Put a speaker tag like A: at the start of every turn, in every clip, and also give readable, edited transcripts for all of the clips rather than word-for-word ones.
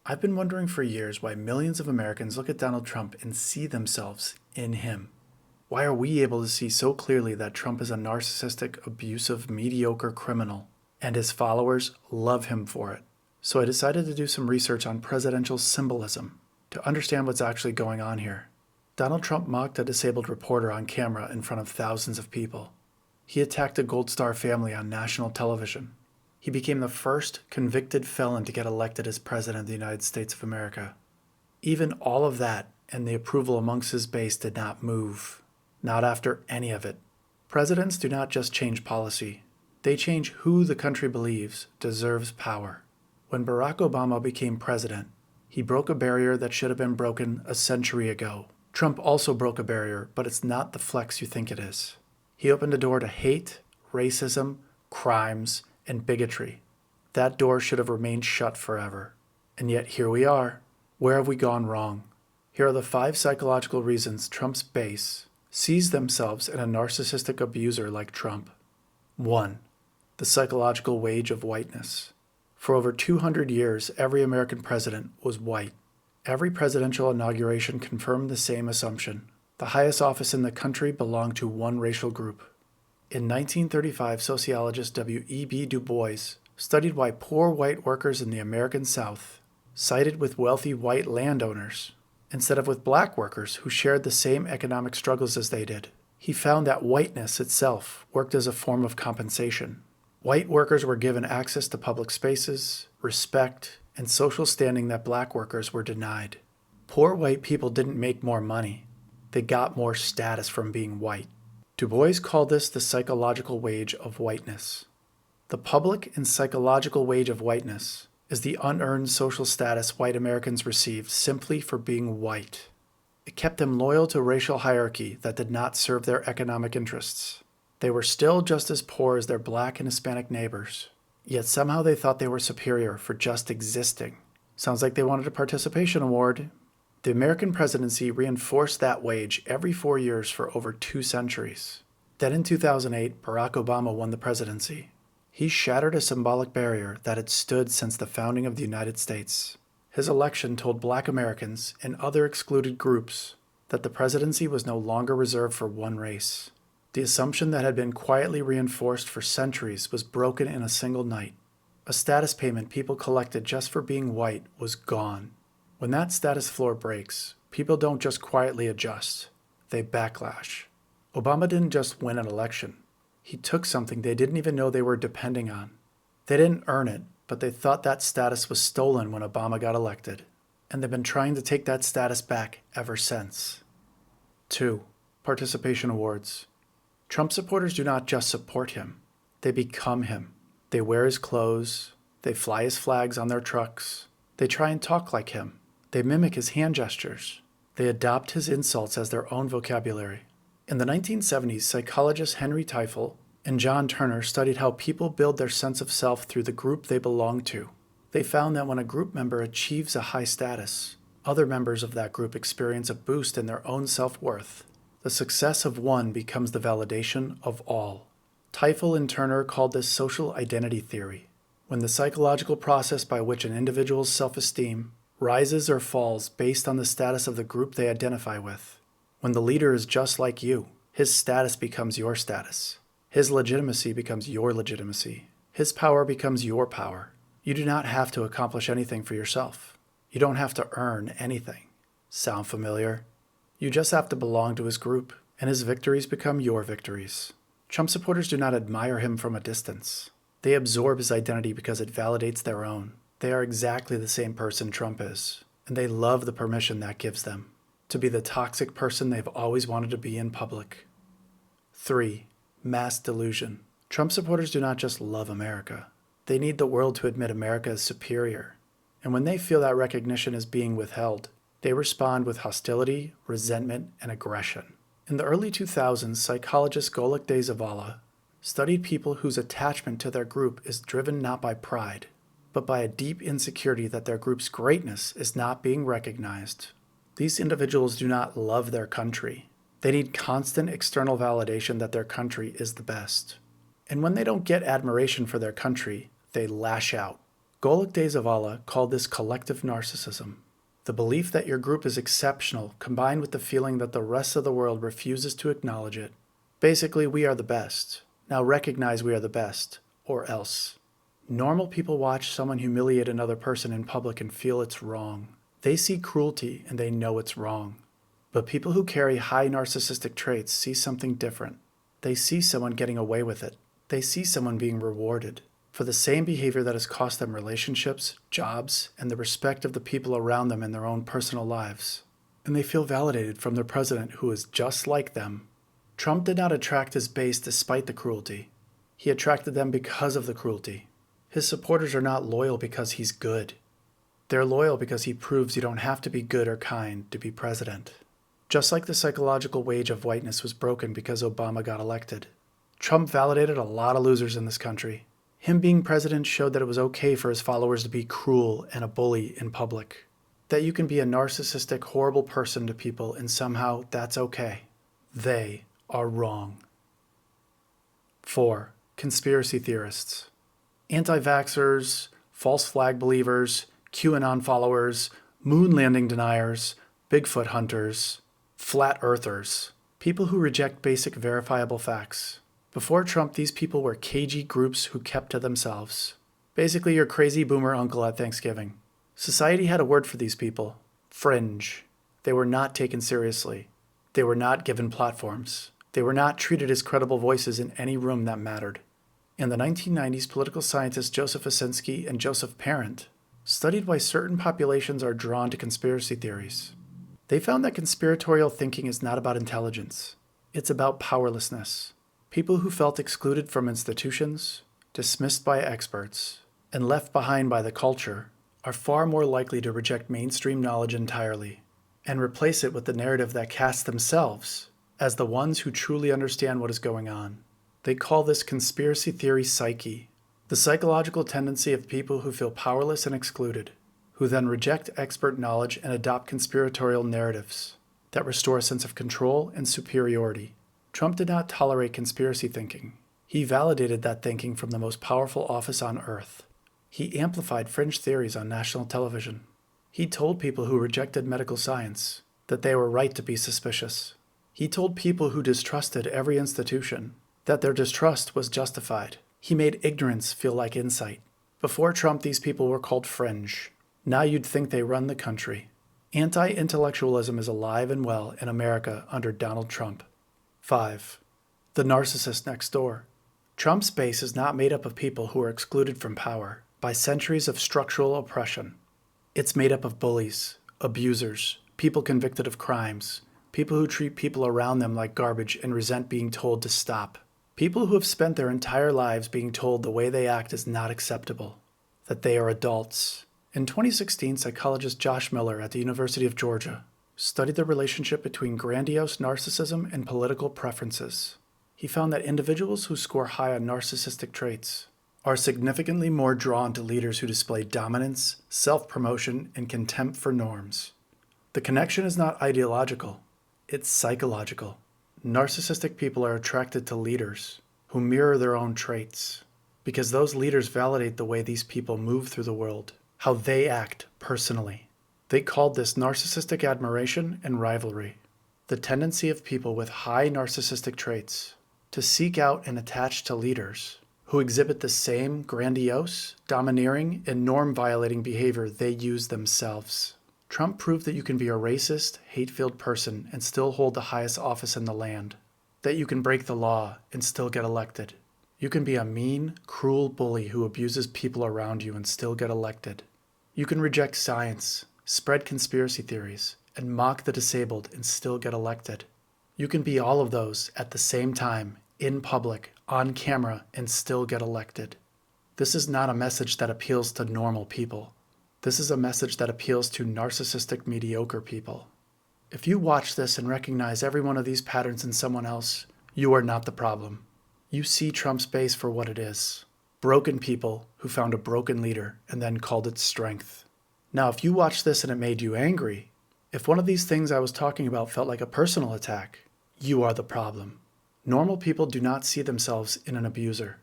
A: I've been wondering for years why millions of Americans look at Donald Trump and see themselves in him. Why are we able to see so clearly that Trump is a narcissistic, abusive, mediocre criminal, and his followers love him for it? So I decided to do some research on presidential symbolism to understand what's actually going on here. Donald Trump mocked a disabled reporter on camera in front of thousands of people. He attacked a Gold Star family on national television. He became the first convicted felon to get elected as President of the United States of America. Even all of that and the approval amongst his base did not move. Not after any of it. Presidents do not just change policy. They change who the country believes deserves power. When Barack Obama became president, he broke a barrier that should have been broken a century ago. Trump also broke a barrier, but it's not the flex you think it is. He opened a door to hate, racism, crimes, and bigotry. That door should have remained shut forever. And yet here we are. Where have we gone wrong? Here are the 5 psychological reasons Trump's base sees themselves in a narcissistic abuser like Trump. 1. The psychological wage of whiteness. For over 200 years, every American president was white. Every presidential inauguration confirmed the same assumption. The highest office in the country belonged to one racial group. In 1935, sociologist W.E.B. Du Bois studied why poor white workers in the American South sided with wealthy white landowners instead of with black workers who shared the same economic struggles as they did. He found that whiteness itself worked as a form of compensation. White workers were given access to public spaces, respect, and social standing that black workers were denied. Poor white people didn't make more money. They got more status from being white. Du Bois called this the psychological wage of whiteness. The public and psychological wage of whiteness is the unearned social status white Americans received simply for being white. It kept them loyal to racial hierarchy that did not serve their economic interests. They were still just as poor as their black and Hispanic neighbors, yet somehow they thought they were superior for just existing. Sounds like they wanted a participation award. The American presidency reinforced that wage every 4 years for over 2 centuries. Then in 2008, Barack Obama won the presidency. He shattered a symbolic barrier that had stood since the founding of the United States. His election told Black Americans and other excluded groups that the presidency was no longer reserved for one race. The assumption that had been quietly reinforced for centuries was broken in a single night. A status payment people collected just for being white was gone. When that status floor breaks, people don't just quietly adjust. They backlash. Obama didn't just win an election. He took something they didn't even know they were depending on. They didn't earn it, but they thought that status was stolen when Obama got elected. And they've been trying to take that status back ever since. 2. Participation awards. Trump supporters do not just support him. They become him. They wear his clothes. They fly his flags on their trucks. They try and talk like him. They mimic his hand gestures. They adopt his insults as their own vocabulary. In the 1970s, psychologists Henry Teifel and John Turner studied how people build their sense of self through the group they belong to. They found that when a group member achieves a high status, other members of that group experience a boost in their own self-worth. The success of one becomes the validation of all. Teifel and Turner called this social identity theory, when the psychological process by which an individual's self-esteem rises or falls based on the status of the group they identify with. When the leader is just like you, his status becomes your status. His legitimacy becomes your legitimacy. His power becomes your power. You do not have to accomplish anything for yourself. You don't have to earn anything. Sound familiar? You just have to belong to his group, and his victories become your victories. Trump supporters do not admire him from a distance. They absorb his identity because it validates their own. They are exactly the same person Trump is, and they love the permission that gives them to be the toxic person they've always wanted to be in public. 3. Mass delusion. Trump supporters do not just love America. They need the world to admit America is superior. And when they feel that recognition is being withheld, they respond with hostility, resentment, and aggression. In the early 2000s, psychologist Golok de Zavala studied people whose attachment to their group is driven not by pride, but by a deep insecurity that their group's greatness is not being recognized. These individuals do not love their country. They need constant external validation that their country is the best. And when they don't get admiration for their country, they lash out. Golok Dezavala called this collective narcissism. The belief that your group is exceptional combined with the feeling that the rest of the world refuses to acknowledge it. Basically, we are the best. Now recognize we are the best, or else. Normal people watch someone humiliate another person in public and feel it's wrong. They see cruelty and they know it's wrong. But people who carry high narcissistic traits see something different. They see someone getting away with it. They see someone being rewarded for the same behavior that has cost them relationships, jobs, and the respect of the people around them in their own personal lives. And they feel validated from their president who is just like them. Trump did not attract his base despite the cruelty. He attracted them because of the cruelty. His supporters are not loyal because he's good. They're loyal because he proves you don't have to be good or kind to be president. Just like the psychological wage of whiteness was broken because Obama got elected. Trump validated a lot of losers in this country. Him being president showed that it was okay for his followers to be cruel and a bully in public. That you can be a narcissistic, horrible person to people and somehow that's okay. They are wrong. 4. Conspiracy theorists. Anti-vaxxers, false flag believers, QAnon followers, moon landing deniers, Bigfoot hunters, flat earthers, people who reject basic verifiable facts. Before Trump, these people were cagey groups who kept to themselves. Basically, your crazy boomer uncle at Thanksgiving. Society had a word for these people: fringe. They were not taken seriously. They were not given platforms. They were not treated as credible voices in any room that mattered. In the 1990s, political scientists Joseph Osinski and Joseph Parent studied why certain populations are drawn to conspiracy theories. They found that conspiratorial thinking is not about intelligence. It's about powerlessness. People who felt excluded from institutions, dismissed by experts, and left behind by the culture are far more likely to reject mainstream knowledge entirely and replace it with the narrative that casts themselves as the ones who truly understand what is going on. They call this conspiracy theory psyche, the psychological tendency of people who feel powerless and excluded, who then reject expert knowledge and adopt conspiratorial narratives that restore a sense of control and superiority. Trump did not tolerate conspiracy thinking. He validated that thinking from the most powerful office on earth. He amplified fringe theories on national television. He told people who rejected medical science that they were right to be suspicious. He told people who distrusted every institution that their distrust was justified. He made ignorance feel like insight. Before Trump, these people were called fringe. Now you'd think they run the country. Anti-intellectualism is alive and well in America under Donald Trump. 5. The narcissist next door. Trump's base is not made up of people who are excluded from power by centuries of structural oppression. It's made up of bullies, abusers, people convicted of crimes, people who treat people around them like garbage and resent being told to stop. People who have spent their entire lives being told the way they act is not acceptable, that they are adults. In 2016, psychologist Josh Miller at the University of Georgia studied the relationship between grandiose narcissism and political preferences. He found that individuals who score high on narcissistic traits are significantly more drawn to leaders who display dominance, self-promotion, and contempt for norms. The connection is not ideological, it's psychological. Narcissistic people are attracted to leaders who mirror their own traits because those leaders validate the way these people move through the world, how they act personally. They called this narcissistic admiration and rivalry, the tendency of people with high narcissistic traits to seek out and attach to leaders who exhibit the same grandiose, domineering, and norm-violating behavior they use themselves. Trump proved that you can be a racist, hate-filled person and still hold the highest office in the land, that you can break the law and still get elected. You can be a mean, cruel bully who abuses people around you and still get elected. You can reject science, spread conspiracy theories, and mock the disabled and still get elected. You can be all of those at the same time, in public, on camera, and still get elected. This is not a message that appeals to normal people. This is a message that appeals to narcissistic, mediocre people. If you watch this and recognize every one of these patterns in someone else, you are not the problem. You see Trump's base for what it is. Broken people who found a broken leader and then called it strength. Now, if you watched this and it made you angry, if one of these things I was talking about felt like a personal attack, you are the problem. Normal people do not see themselves in an abuser.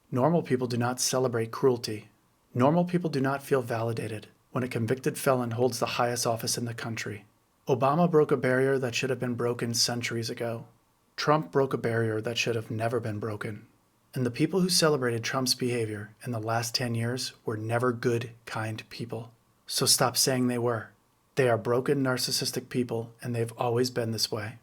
A: Normal people do not celebrate cruelty. Normal people do not feel validated when a convicted felon holds the highest office in the country. Obama broke a barrier that should have been broken centuries ago. Trump broke a barrier that should have never been broken. And the people who celebrated Trump's behavior in the last 10 years were never good, kind people. So stop saying they were. They are broken, narcissistic people, and they've always been this way.